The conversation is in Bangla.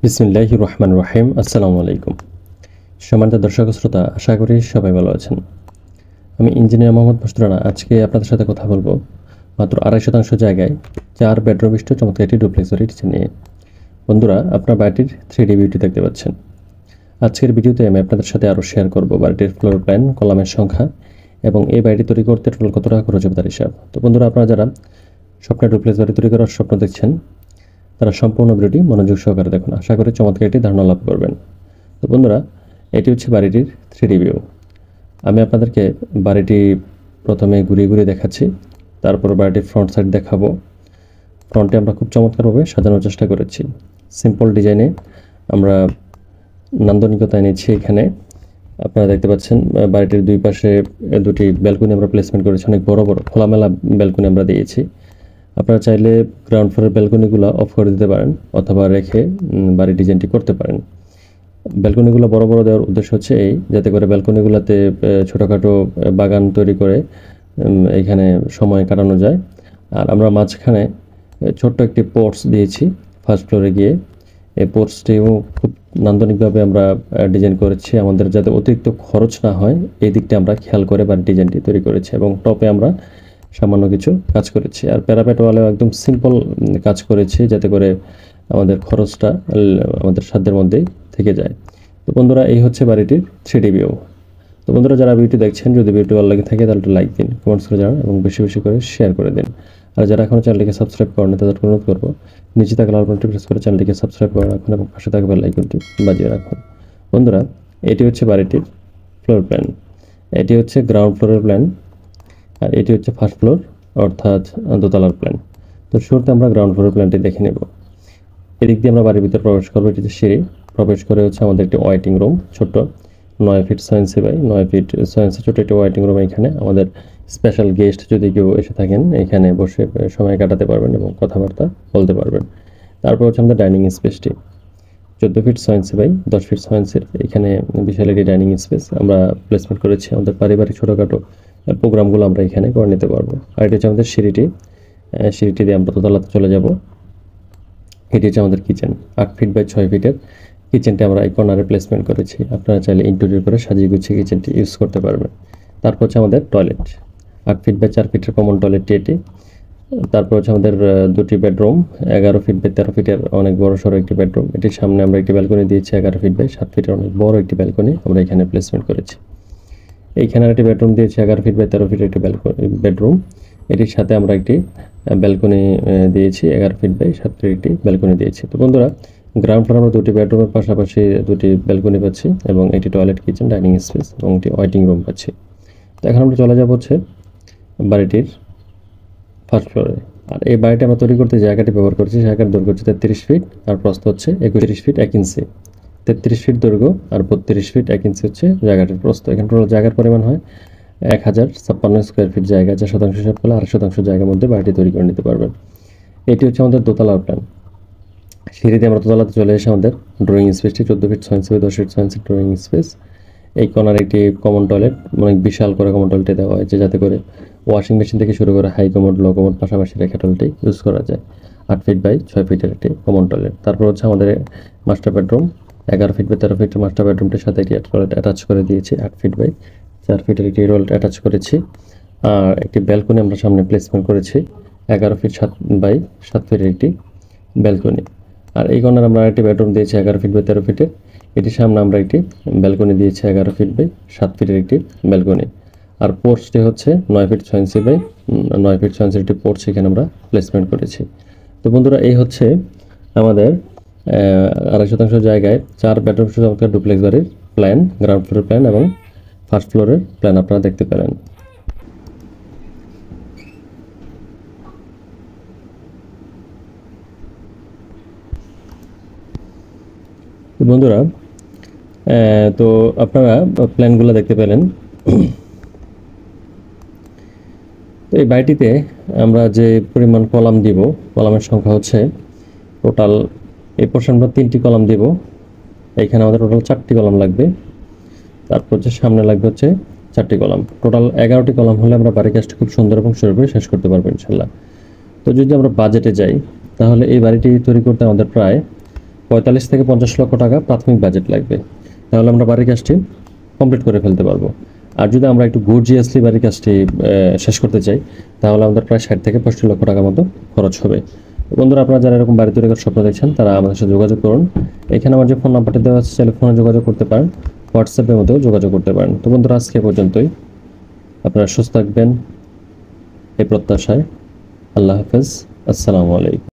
বিসমিল্লাহির রহমানির রহিম। আসসালামু আলাইকুম। সম্মানিত দর্শক শ্রোতা, আশা করি সবাই ভালো আছেন। আমি ইঞ্জিনিয়ার মোহাম্মদ মুস্তফা রানা। আজকে আপনাদের সাথে কথা বলবো মাত্র 2.5 শতাংশ জায়গায় 4 বেডরুম বিশিষ্ট চমৎকার একটি ডুপ্লেক্স বাড়ি নিয়ে। বন্ধুরা, আপনার বাড়িটির 3D ভিউটি দেখতে পাচ্ছেন। আজকের ভিডিওতে আমি আপনাদের সাথে আরও শেয়ার করব বাড়িটির ফ্লোর প্ল্যান, কলামের সংখ্যা এবং এই বাড়িটি তৈরি করতে টোটাল কত টাকা খরচ হবে তার হিসাব। তো বন্ধুরা, আপনারা যারা স্বপ্নের ডুপ্লেক্স বাড়ি তৈরি করার স্বপ্ন দেখছেন তারা সম্পূর্ণ ভিডিওটি মনোযোগ সহকারে দেখুন। আশা করি চমৎকার একটি ধারণা লাভ করবেন। তো বন্ধুরা, এটি হচ্ছে বাড়িটির 3D ভিউ। আমি আপনাদেরকে বাড়িটি প্রথমে ঘুরিয়ে ঘুরিয়ে দেখাচ্ছি, তারপর বাড়িটির ফ্রন্ট সাইড দেখাবো। ফ্রন্টে আমরা খুব চমৎকারভাবে সাজানোর চেষ্টা করেছি। সিম্পল ডিজাইনে আমরা নান্দনিকতা এনেছি। এখানে আপনারা দেখতে পাচ্ছেন বাড়িটির দুই পাশে দুটি ব্যালকনি আমরা প্লেসমেন্ট করেছি। অনেক বড় বড় খোলামেলা ব্যালকনি আমরা দিয়েছি। আপনারা চাইলে গ্রাউন্ড ফ্লোরের ব্যালকনিগুলো অফ করে দিতে পারেন অথবা রেখে বাড়ির ডিজাইনটি করতে পারেন। ব্যালকনিগুলো বড় বড় দেওয়ার উদ্দেশ্য হচ্ছে এই, যাতে করে ব্যালকনিগুলোতে ছোটোখাটো বাগান তৈরি করে এখানে সময় কাটানো যায়। আর আমরা মাঝখানে ছোট্ট একটি পোর্টস দিয়েছি ফার্স্ট ফ্লোরে গিয়ে। এই পোর্টসটিও খুব নান্দনিকভাবে আমরা ডিজাইন করেছি, আমাদের যাতে অতিরিক্ত খরচ না হয় এই দিকটা আমরা খেয়াল করে বাড়ির ডিজাইনটি তৈরি করেছি। এবং টপে আমরা সামান্য কিছু কাজ করেছি। আর প্যারাপেট ওয়ালেও একদম সিম্পল কাজ করেছি, যাতে করে আমাদের খরচটা আমাদের সাধ্যের মধ্যেই থেকে যায়। তো বন্ধুরা, এই হচ্ছে বাড়িটির 3D ভিউ। তো বন্ধুরা, যারা ভিডিওটি দেখছেন, যদি ভিডিওটি ভালো লাগে থাকে তাহলে লাইক দিন, কমেন্টস করে জানান এবং বেশি বেশি করে শেয়ার করে দিন। আর যারা এখনও চ্যানেলটিকে সাবস্ক্রাইব করেন তাদেরকে অনুরোধ করবো নিচে থাকা লাল বাটনটি প্রেস করে চ্যানেলটিকে সাবস্ক্রাইব করে রাখুন এবং পাশে থাকা বেল আইকনটি বাজিয়ে রাখুন। বন্ধুরা, এটি হচ্ছে বাড়িটির ফ্লোর প্ল্যান। এটি হচ্ছে গ্রাউন্ড ফ্লোরের প্ল্যান, আর এটি হচ্ছে ফার্স্ট ফ্লোর অর্থাৎ দোতলার প্ল্যান। তো শুরুতে আমরা গ্রাউন্ড ফ্লোরের প্ল্যানটি দেখে নেব। এদিক দিয়ে আমরা বাড়ির ভিতরে প্রবেশ করবো। এটিতে সিঁড়ি। প্রবেশ করে হচ্ছে আমাদের একটি ওয়েটিং রুম, ছোট্ট 9 ফিট 6 ইঞ্চি বাই 9 ফিট 6 ইঞ্চি ছোটো একটি ওয়েটিং রুম। এখানে আমাদের স্পেশাল গেস্ট যদি কেউ এসে থাকেন এখানে বসে সময় কাটাতে পারবেন এবং কথাবার্তা বলতে পারবেন। তারপর হচ্ছে আমাদের ডাইনিং স্পেসটি 14 ফিট 6 ইঞ্চি বাই 10 ফিট 6 ইঞ্চির। এখানে বিশাল একটি ডাইনিং স্পেস আমরা প্লেসমেন্ট করেছি। আমাদের পারিবারিক ছোটোখাটো প্রোগ্রামগুলো আমরা এখানে করে নিতে পারবো। আর এটি হচ্ছে আমাদের সিঁড়িটি দিয়ে আমরা দোতলাতে চলে যাব। এটি হচ্ছে আমাদের কিচেন। 8 ফিট বাই 6 ফিটের কিচেনটি আমরা এই কর্নারে প্লেসমেন্ট করেছি। আপনারা চাইলে ইন্টেরিয়র করে সাজিয়ে গুছিয়ে কিচেনটি ইউজ করতে পারবেন। তারপর হচ্ছে আমাদের টয়লেট, 8 ফিট বাই 4 ফিটের কমন টয়লেটটি এটি। তারপর হচ্ছে আমাদের দুটি বেডরুম, 11 ফিট বাই 13 ফিটের অনেক বড় সড়ো একটি বেডরুম। এটির সামনে আমরা একটি ব্যালকনি দিয়েছি, 11 ফিট বাই 7 ফিটের অনেক বড় একটি ব্যালকনি আমরা এখানে প্লেসমেন্ট করেছি। এইখানে একটি বেডরুম দিয়েছি, 11 ফিট বাই 13 ফিটের একটি বেডরুম। এটির সাথে আমরা একটি ব্যালকনি দিয়েছি, 11 ফিট বাই 7 ফিট একটি ব্যালকনি দিয়েছি। তো বন্ধুরা, গ্রাউন্ড ফ্লোরে আমরা দুটি বেডরুমের পাশাপাশি দুটি ব্যালকনি পাচ্ছি এবং একটি টয়লেট, কিচেন, ডাইনিং স্পেস এবং একটি ওয়েটিং রুম পাচ্ছি। তো এখন আমরা চলে যাব হচ্ছে বাড়িটির ফার্স্ট ফ্লোরে। আর এই বাড়িটি আমরা তৈরি করতে জায়গাটি ব্যবহার করছি, জায়গার দৈর্ঘ্য হচ্ছে 33 ফিট আর প্রস্থ হচ্ছে 31 ফিট 1 ইঞ্চি। 33 ফিট দৈর্ঘ্য আর 32 ফিট 1 ইঞ্চি হচ্ছে জায়গাটির প্রস্থ। এখানে টোটাল জায়গার পরিমাণ হয় 1056 স্কোয়ার ফিট জায়গা, যা শতাংশ হিসাব করলে 8% জায়গার মধ্যে বাড়িটি তৈরি করে নিতে পারবেন। এটি হচ্ছে আমাদের দোতলার প্ল্যান। সিঁড়িতে আমরা দোতলাতে চলে এসে আমাদের ড্রয়িং স্পেসটি 14 feet 6 inch by 10 feet 6 inch drawing space. এই কর্নারে একটি কমন টয়লেট, অনেক বিশাল করে কমন টয়লেটে দেওয়া হয়েছে, যাতে করে ওয়াশিং মেশিন থেকে শুরু করে হাই কমোড, লো কমোড পাশাপাশি রেখে টয়লেটটি ইউজ করা যায়। 8 ফিট বাই 6 ফিটের একটি কমন টয়লেট। তারপর হচ্ছে আমাদের মাস্টার বেডরুম, 11 ফিট বাই 13 ফিটের মাস্টার বেডরুমটির সাথে একটি টয়লেট অ্যাটাচ করে দিয়েছি। 8 ফিট বাই 4 ফিটের একটি টয়লেট অ্যাটাচ করেছি। আর একটি ব্যালকনি আমরা সামনে প্লেসমেন্ট করেছি, 11 ফিট 7 বাই 7 ফিটের একটি ব্যালকনি। আর এই কর্নার আমরা একটি বেডরুম দিয়েছি 11 ফিট বাই 13 ফিটের। এটির সামনে আমরা একটি ব্যালকনি দিয়েছি 11 ফিট বাই 7 ফিটের একটি ব্যালকনি। আর পোর্টসটি হচ্ছে 9 ফিট 6 ইঞ্চি বাই 9 ফিট 6 ইঞ্চির একটি পোর্টস এখানে আমরা প্লেসমেন্ট করেছি। তো বন্ধুরা, এই হচ্ছে আমাদের 2.5 শতাংশ জায়গায় 4 বেডরুম চমৎকার ডুপ্লেক্স বাড়ির প্ল্যান, গ্রাউন্ড ফ্লোরের প্ল্যান এবং ফার্স্ট ফ্লোরের প্ল্যান আপনারা দেখতে পেলেন। বন্ধুরা, তো আপনারা প্ল্যানগুলো দেখতে পেলেন। তো এই বাড়িটিতে আমরা যে পরিমাণ কলাম দিব, কলামের সংখ্যা হচ্ছে টোটাল এই পোর্শন আমরা 3টি কলাম দিব। এইখানে আমাদের টোটাল 4টি কলাম লাগবে। তারপর হচ্ছে সামনে লাগবে হচ্ছে 4টি কলাম। টোটাল 11টি কলাম হলে আমরা বাড়ির কাজটা খুব সুন্দর এবং সুন্দরভাবে শেষ করতে পারবো ইনশাল্লাহ। তো যদি আমরা বাজেটে যাই তাহলে এই বাড়িটি তৈরি করতে আমাদের প্রায় 45 থেকে 50 লক্ষ টাকা প্রাথমিক বাজেট লাগবে, তাহলে আমরা বাড়ির কাজটি কমপ্লিট করে ফেলতে পারবো। আর যদি আমরা একটু গর্জিয়াসলি বাড়ির কাজটি শেষ করতে চাই, তাহলে আমাদের প্রায় 60 থেকে 65 লক্ষ টাকার মতো খরচ হবে। বন্ধুরা, আপনারা যারা এরকম বাড়ি তৈরি করার স্বপ্ন দেখছেন তারা আমাদের সাথে যোগাযোগ করুন। এখানে আমার যে ফোন নাম্বারটি দেওয়া আছে, চাইলে ফোনে যোগাযোগ করতে পারেন, হোয়াটসঅ্যাপের মধ্যেও যোগাযোগ করতে পারেন। তো বন্ধুরা, আজকে পর্যন্তই। আপনারা সুস্থ থাকবেন এই প্রত্যাশায়। আল্লাহ হাফেজ, আসসালামু আলাইকুম।